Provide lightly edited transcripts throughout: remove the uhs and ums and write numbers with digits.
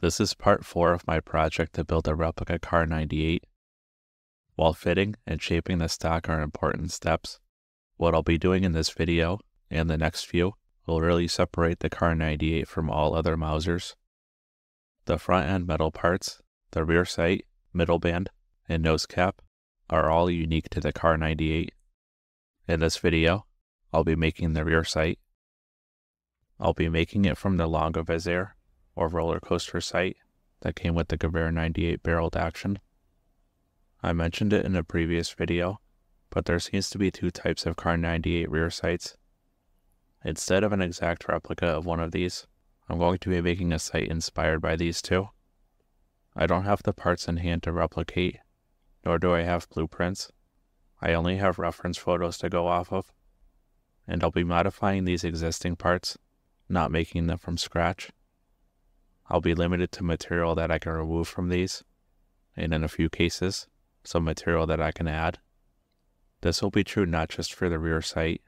This is part 4 of my project to build a replica Kar 98. While fitting and shaping the stock are important steps, what I'll be doing in this video and the next few will really separate the Kar 98 from all other Mausers. The front end metal parts, the rear sight, middle band, and nose cap are all unique to the Kar 98. In this video, I'll be making the rear sight. I'll be making it from the Longovizier or roller coaster sight that came with the Gewehr 98 barreled action. I mentioned it in a previous video, but there seems to be two types of Kar 98 rear sights. Instead of an exact replica of one of these, I'm going to be making a sight inspired by these two. I don't have the parts in hand to replicate, nor do I have blueprints. I only have reference photos to go off of, and I'll be modifying these existing parts, not making them from scratch. I'll be limited to material that I can remove from these, and in a few cases, some material that I can add. This will be true not just for the rear sight,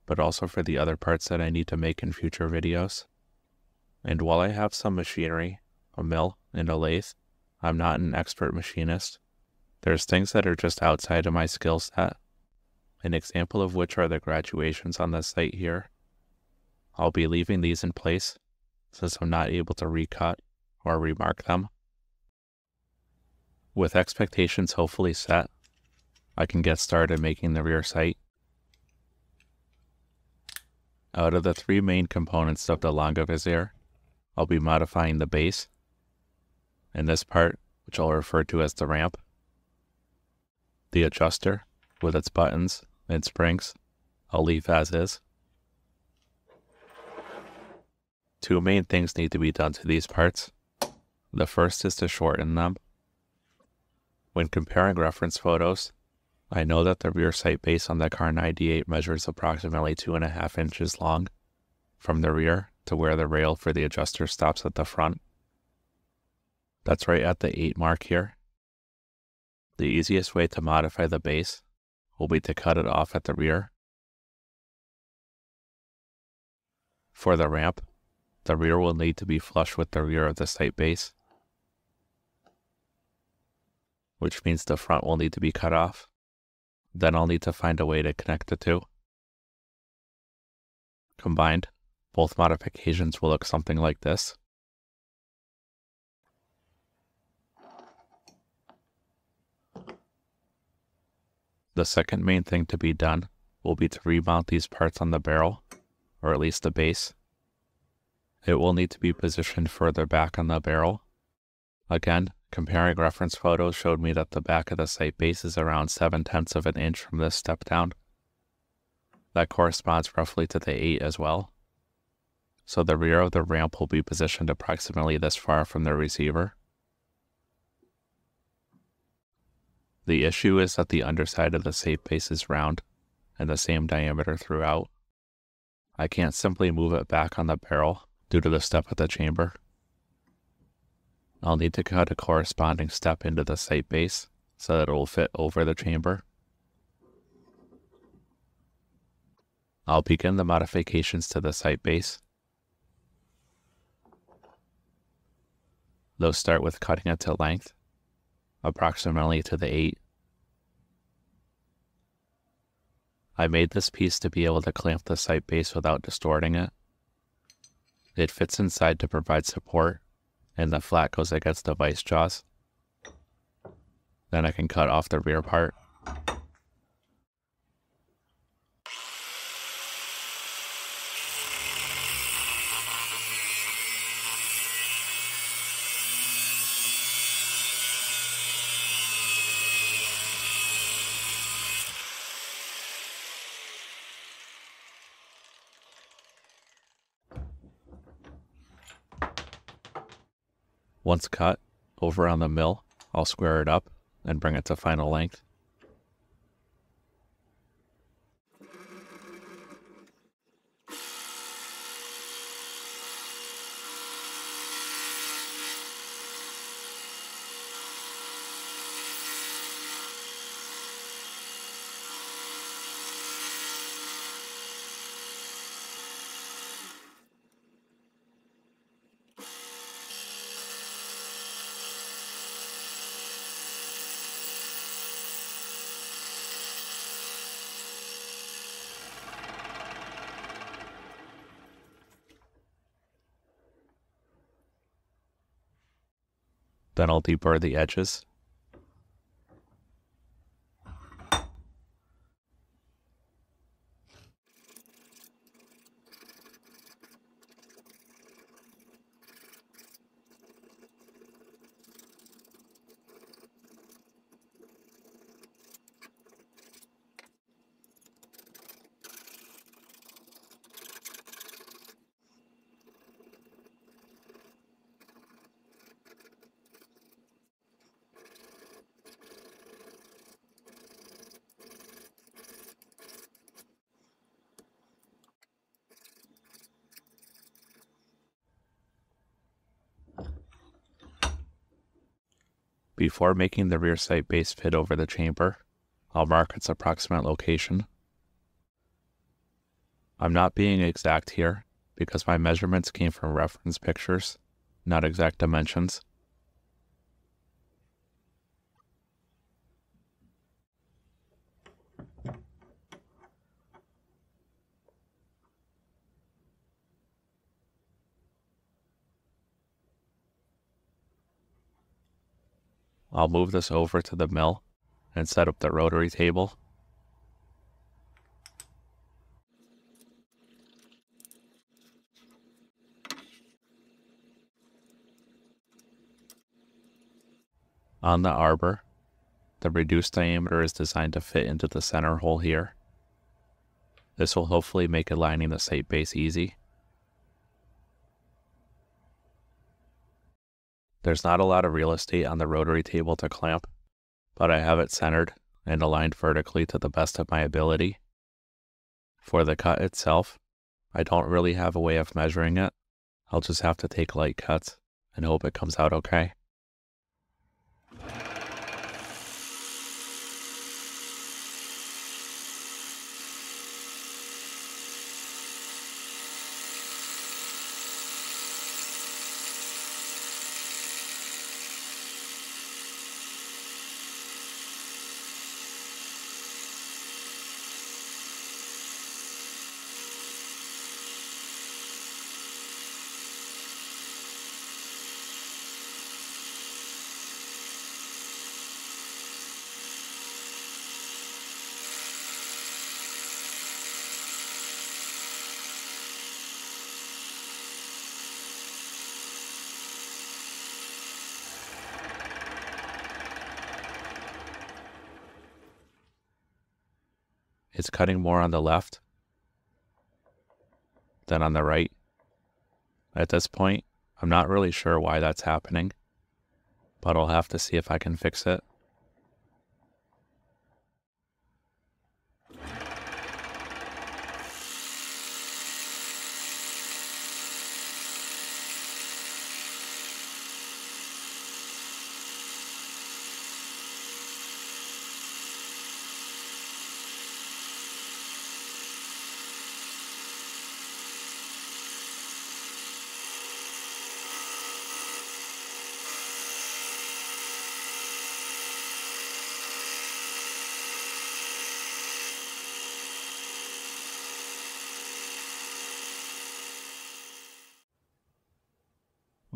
but also for the other parts that I need to make in future videos. And while I have some machinery, a mill, and a lathe, I'm not an expert machinist. There's things that are just outside of my skill set, an example of which are the graduations on the sight here. I'll be leaving these in place since I'm not able to recut or remark them. With expectations hopefully set, I can get started making the rear sight. Out of the three main components of the Longovizier, I'll be modifying the base, and this part, which I'll refer to as the ramp, the adjuster with its buttons and springs, I'll leave as is. Two main things need to be done to these parts. The first is to shorten them. When comparing reference photos, I know that the rear sight base on the Kar 98 measures approximately 2.5 inches long, from the rear to where the rail for the adjuster stops at the front. That's right at the 8 mark here. The easiest way to modify the base will be to cut it off at the rear. For the ramp, the rear will need to be flush with the rear of the sight base, which means the front will need to be cut off. Then I'll need to find a way to connect the two. Combined, both modifications will look something like this. The second main thing to be done will be to remount these parts on the barrel, or at least the base. It will need to be positioned further back on the barrel. Again, comparing reference photos showed me that the back of the sight base is around 7/10 of an inch from this step down. That corresponds roughly to the 8 as well. So the rear of the ramp will be positioned approximately this far from the receiver. The issue is that the underside of the sight base is round and the same diameter throughout. I can't simply move it back on the barrel due to the step at the chamber. I'll need to cut a corresponding step into the sight base so that it will fit over the chamber. I'll begin the modifications to the sight base. Those start with cutting it to length, approximately to the 8. I made this piece to be able to clamp the sight base without distorting it. It fits inside to provide support, and the flat goes against the vice jaws. Then I can cut off the rear part. Once cut, over on the mill, I'll square it up and bring it to final length. Then I'll deburr the edges. Before making the rear sight base fit over the chamber, I'll mark its approximate location. I'm not being exact here because my measurements came from reference pictures, not exact dimensions. I'll move this over to the mill and set up the rotary table. On the arbor, the reduced diameter is designed to fit into the center hole here. This will hopefully make aligning the sight base easy. There's not a lot of real estate on the rotary table to clamp, but I have it centered and aligned vertically to the best of my ability. For the cut itself, I don't really have a way of measuring it. I'll just have to take light cuts and hope it comes out okay. It's cutting more on the left than on the right. At this point, I'm not really sure why that's happening, but I'll have to see if I can fix it.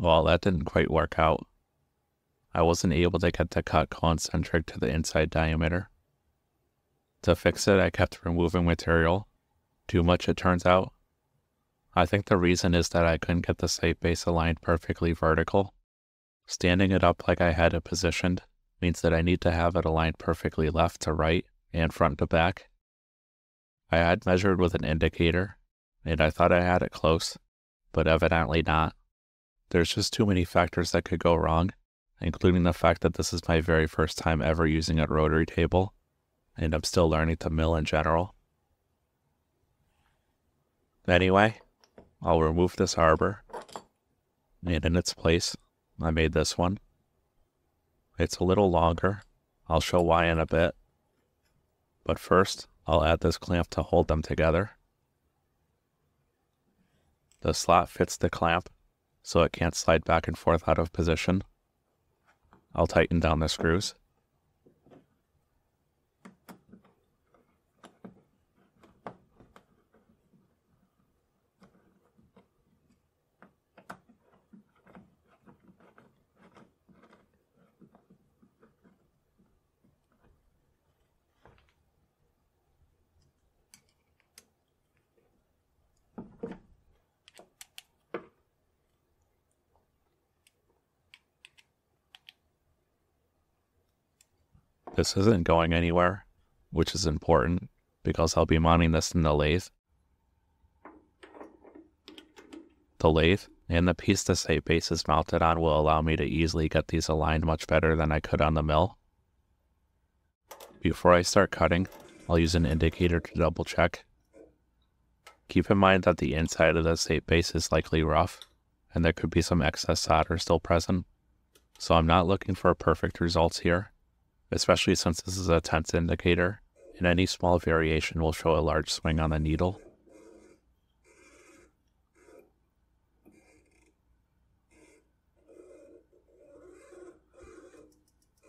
Well, that didn't quite work out. I wasn't able to get the cut concentric to the inside diameter. To fix it, I kept removing material. Too much, it turns out. I think the reason is that I couldn't get the sight base aligned perfectly vertical. Standing it up like I had it positioned means that I need to have it aligned perfectly left to right and front to back. I had measured with an indicator, and I thought I had it close, but evidently not. There's just too many factors that could go wrong, including the fact that this is my very first time ever using a rotary table, and I'm still learning to mill in general. Anyway, I'll remove this arbor, and in its place, I made this one. It's a little longer. I'll show why in a bit. But first, I'll add this clamp to hold them together. The slot fits the clamp, so it can't slide back and forth out of position. I'll tighten down the screws. This isn't going anywhere, which is important because I'll be mounting this in the lathe. The lathe and the piece the sight base is mounted on will allow me to easily get these aligned much better than I could on the mill. Before I start cutting, I'll use an indicator to double check. Keep in mind that the inside of the sight base is likely rough, and there could be some excess solder still present, so I'm not looking for perfect results here, especially since this is a tense indicator, and any small variation will show a large swing on the needle.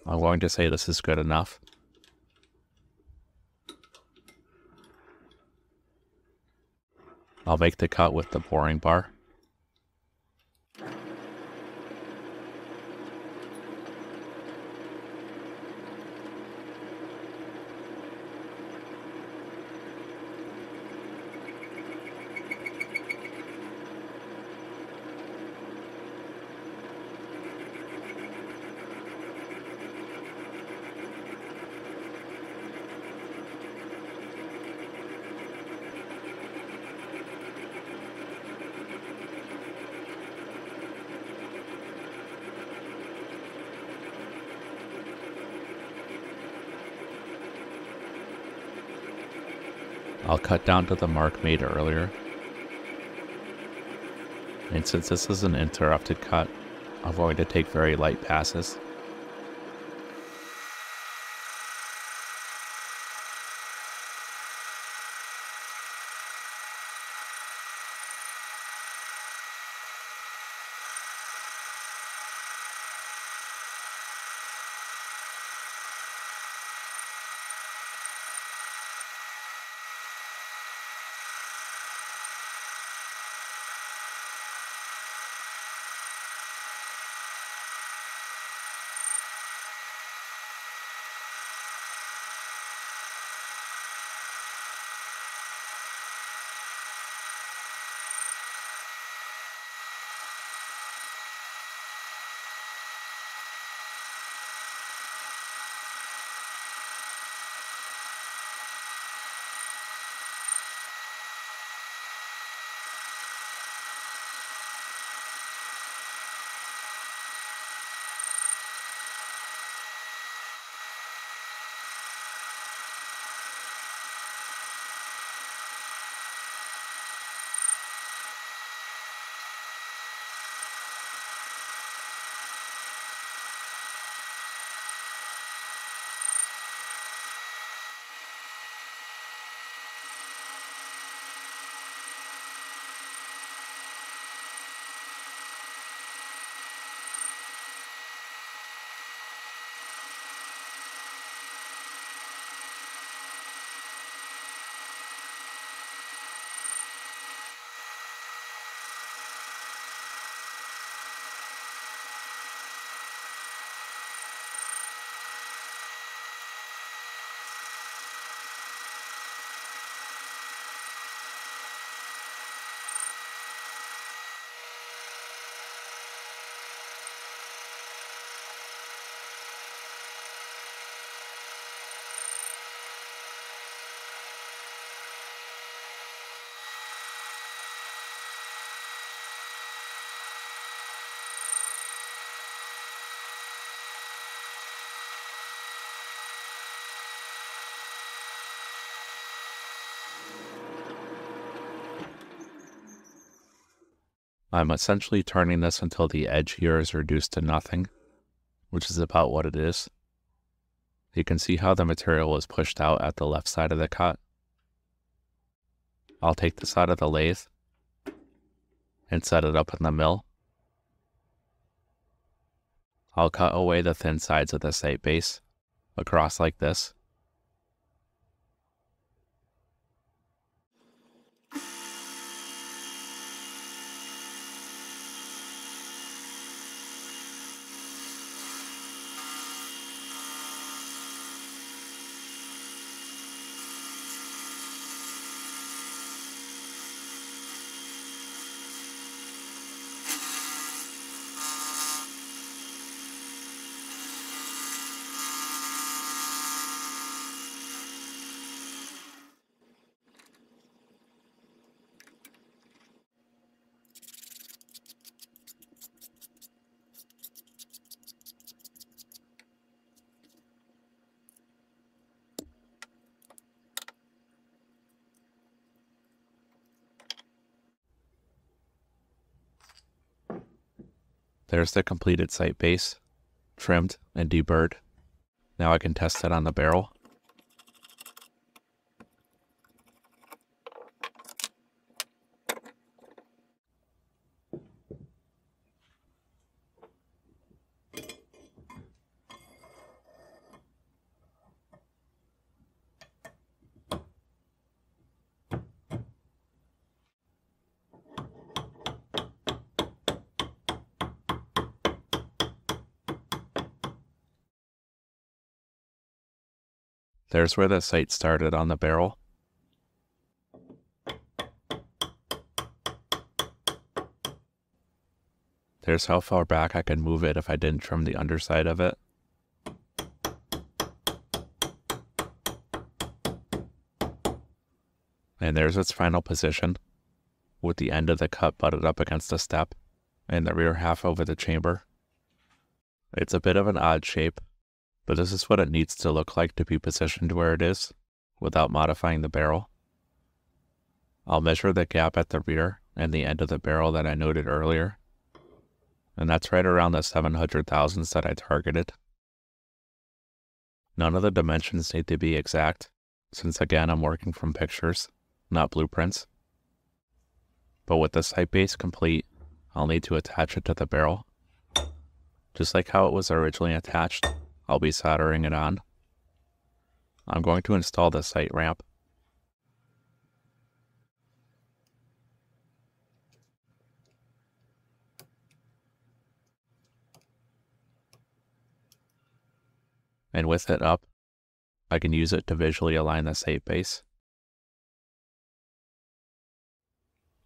I'm going to say this is good enough. I'll make the cut with the boring bar. I'll cut down to the mark made earlier. And since this is an interrupted cut, I'm going to take very light passes. I'm essentially turning this until the edge here is reduced to nothing, which is about what it is. You can see how the material was pushed out at the left side of the cut. I'll take this out of the lathe and set it up in the mill. I'll cut away the thin sides of the sight base across like this. There's the completed sight base, trimmed and deburred. Now I can test it on the barrel. There's where the sight started on the barrel. There's how far back I can move it if I didn't trim the underside of it. And there's its final position, with the end of the cut butted up against the step, and the rear half over the chamber. It's a bit of an odd shape, but this is what it needs to look like to be positioned where it is, without modifying the barrel. I'll measure the gap at the rear and the end of the barrel that I noted earlier, and that's right around the 700 thousandths that I targeted. None of the dimensions need to be exact, since again I'm working from pictures, not blueprints. But with the sight base complete, I'll need to attach it to the barrel. Just like how it was originally attached, I'll be soldering it on. I'm going to install the sight ramp. And with it up, I can use it to visually align the sight base.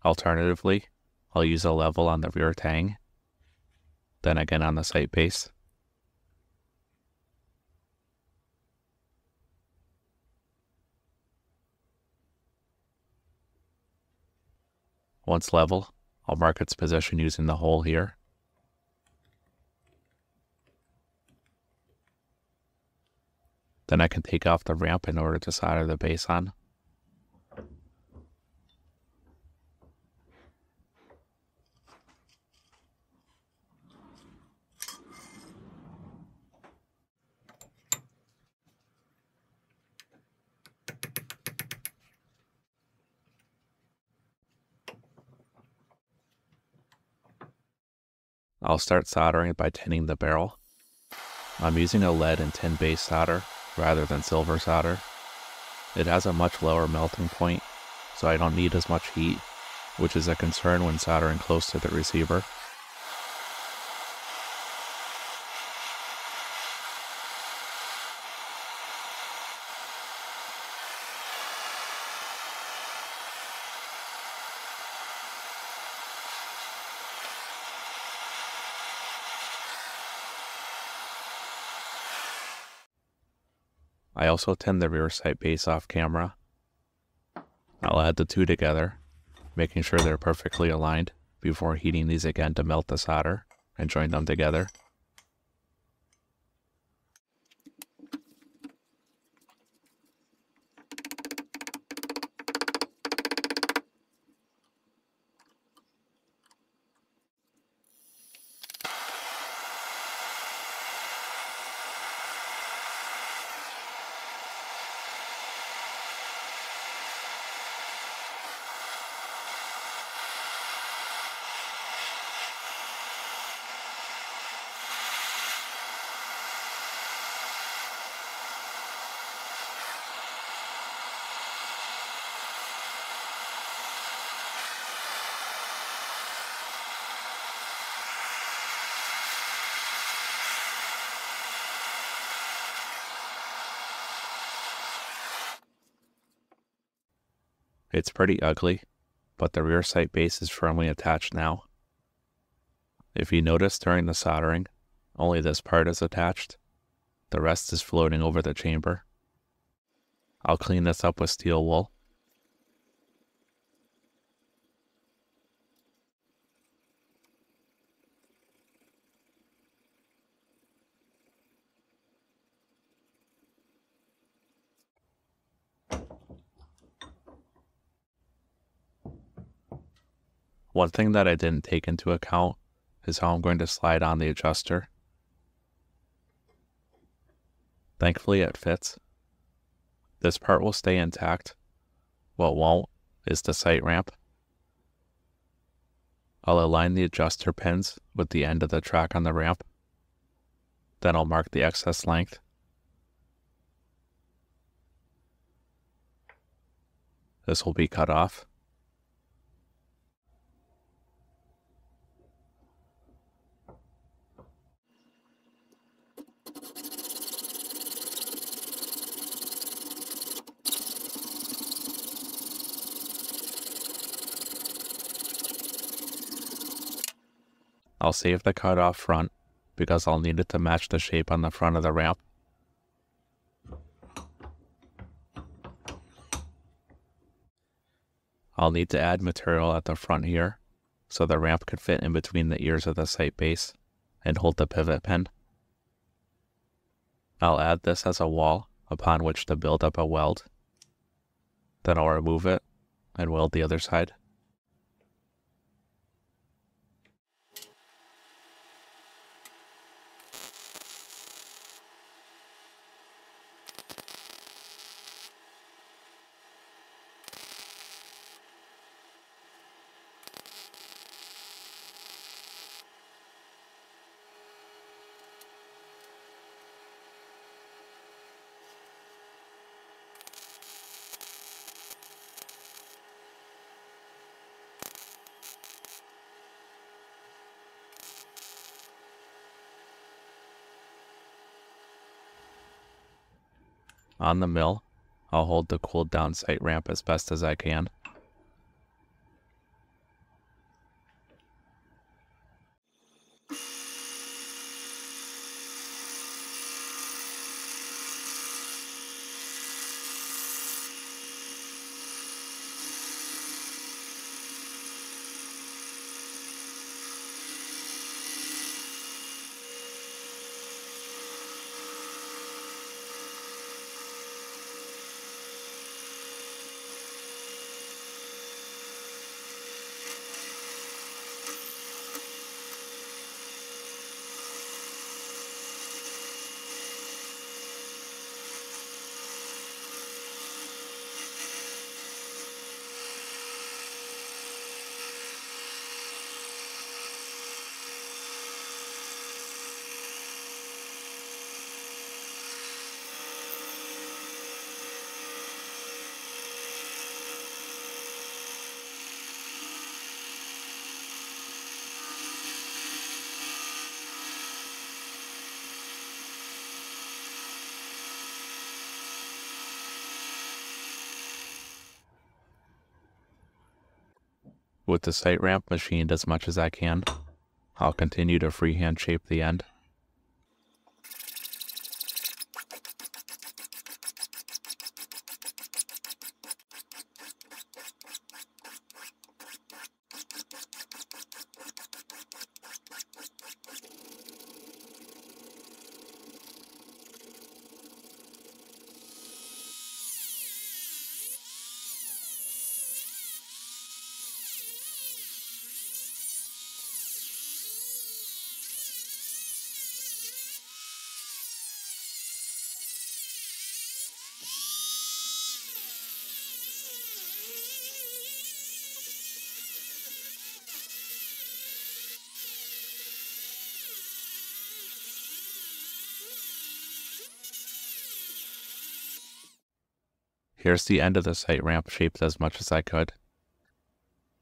Alternatively, I'll use a level on the rear tang, then again on the sight base. Once level, I'll mark its position using the hole here. Then I can take off the ramp in order to solder the base on. I'll start soldering by tinning the barrel. I'm using a lead and tin base solder rather than silver solder. It has a much lower melting point, so I don't need as much heat, which is a concern when soldering close to the receiver. I also tin the rear sight base off camera. I'll add the two together, making sure they're perfectly aligned before heating these again to melt the solder and join them together. It's pretty ugly, but the rear sight base is firmly attached now. If you notice during the soldering, only this part is attached. The rest is floating over the chamber. I'll clean this up with steel wool. One thing that I didn't take into account is how I'm going to slide on the adjuster. Thankfully it fits. This part will stay intact. What won't is the sight ramp. I'll align the adjuster pins with the end of the track on the ramp. Then I'll mark the excess length. This will be cut off. I'll save the cut off front because I'll need it to match the shape on the front of the ramp. I'll need to add material at the front here so the ramp could fit in between the ears of the sight base and hold the pivot pin. I'll add this as a wall upon which to build up a weld. Then I'll remove it and weld the other side. On the mill, I'll hold the cooled down sight ramp as best as I can. With the sight ramp machined as much as I can, I'll continue to freehand shape the end. Here's the end of the sight ramp shaped as much as I could.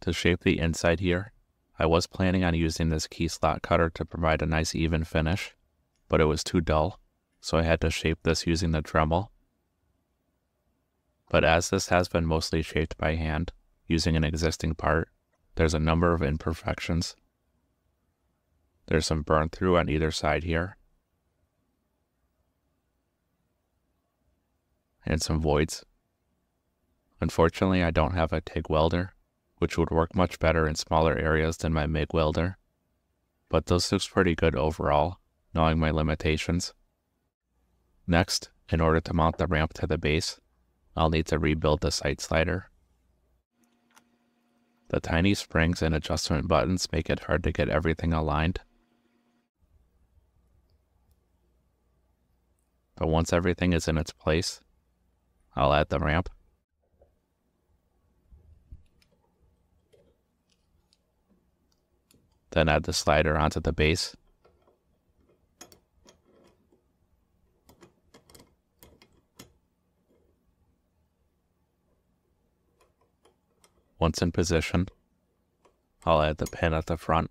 To shape the inside here, I was planning on using this key slot cutter to provide a nice even finish, but it was too dull, so I had to shape this using the Dremel. But as this has been mostly shaped by hand, using an existing part, there's a number of imperfections. There's some burn through on either side here, and some voids. Unfortunately, I don't have a TIG welder, which would work much better in smaller areas than my MIG welder, but this looks pretty good overall, knowing my limitations. Next, in order to mount the ramp to the base, I'll need to rebuild the sight slider. The tiny springs and adjustment buttons make it hard to get everything aligned. But once everything is in its place, I'll add the ramp. Then add the slider onto the base. Once in position, I'll add the pin at the front.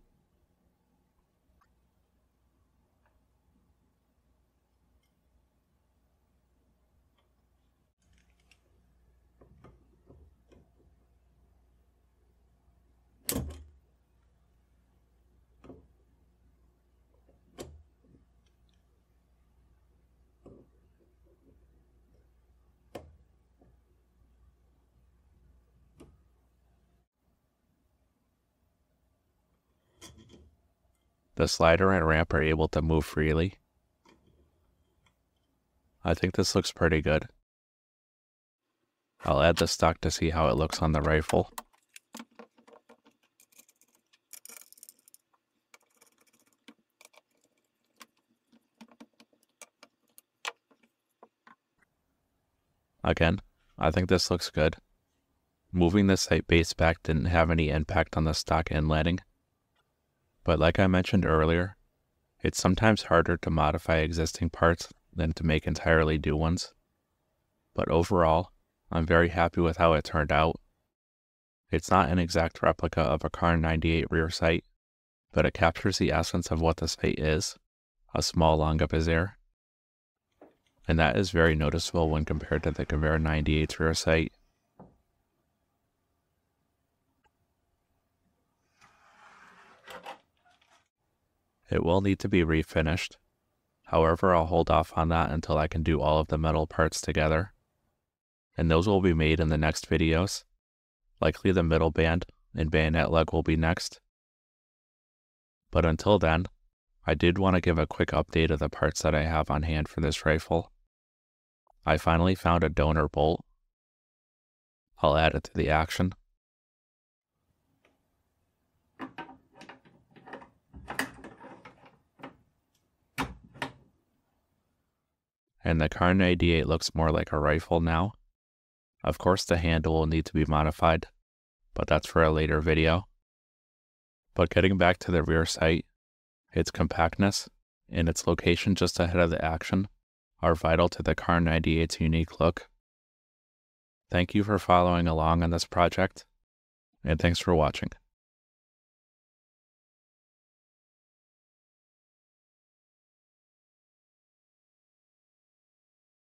The slider and ramp are able to move freely. I think this looks pretty good. I'll add the stock to see how it looks on the rifle. Again, I think this looks good. Moving the sight base back didn't have any impact on the stock inletting. But like I mentioned earlier, it's sometimes harder to modify existing parts than to make entirely new ones. But overall, I'm very happy with how it turned out. It's not an exact replica of a Kar98 rear sight, but it captures the essence of what the sight is, a small Longabazaar. And that is very noticeable when compared to the Gewehr 98's rear sight. It will need to be refinished. However, I'll hold off on that until I can do all of the metal parts together. And those will be made in the next videos. Likely the middle band and bayonet leg will be next. But until then, I did want to give a quick update of the parts that I have on hand for this rifle. I finally found a donor bolt. I'll add it to the action. And the Kar98 looks more like a rifle now. Of course the handle will need to be modified, but that's for a later video. But getting back to the rear sight, its compactness and its location just ahead of the action are vital to the Kar98's unique look. Thank you for following along on this project, and thanks for watching.